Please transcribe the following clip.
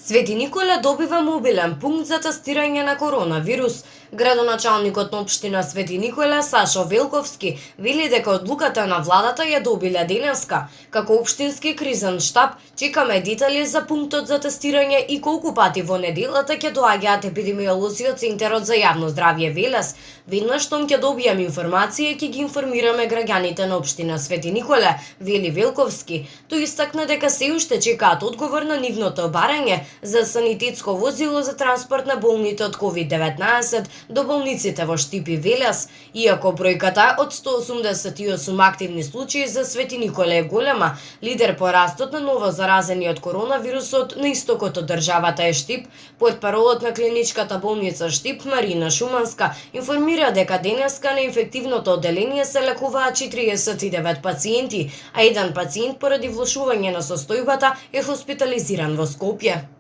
Свети Николе добива мобилен пункт за тестирање на коронавирус. Градоначалникот на општина Свети Николе Сашо Велковски вели дека одлуката на владата ја добиле денеска. Како општински кризен штаб чекаме детали за пунктот за тестирање и колку пати во неделата ќе доаѓаат епидемиолози од Центарот за јавно здравје Велес. Веднаш штом ќе добијаме информација ќе ги информираме граѓаните на општина Свети Николе, вели Велковски. Тој истакна дека се уште чекаат одговор на нивното барање за санитетско возило за транспорт на болните од COVID-19 до болниците во Штип и Велес, иако бројката од 188 активни случаи за Свети Николе е голема. Лидер по растот на ново заразени од коронавирусот на истокот од државата е Штип. Портпаролот на клиничката болница Штип Марина Шуманска информира дека денеска на инфективното одделение се лекуваат 49 пациенти, а еден пациент поради влошување на состојбата е хоспитализиран во Скопје.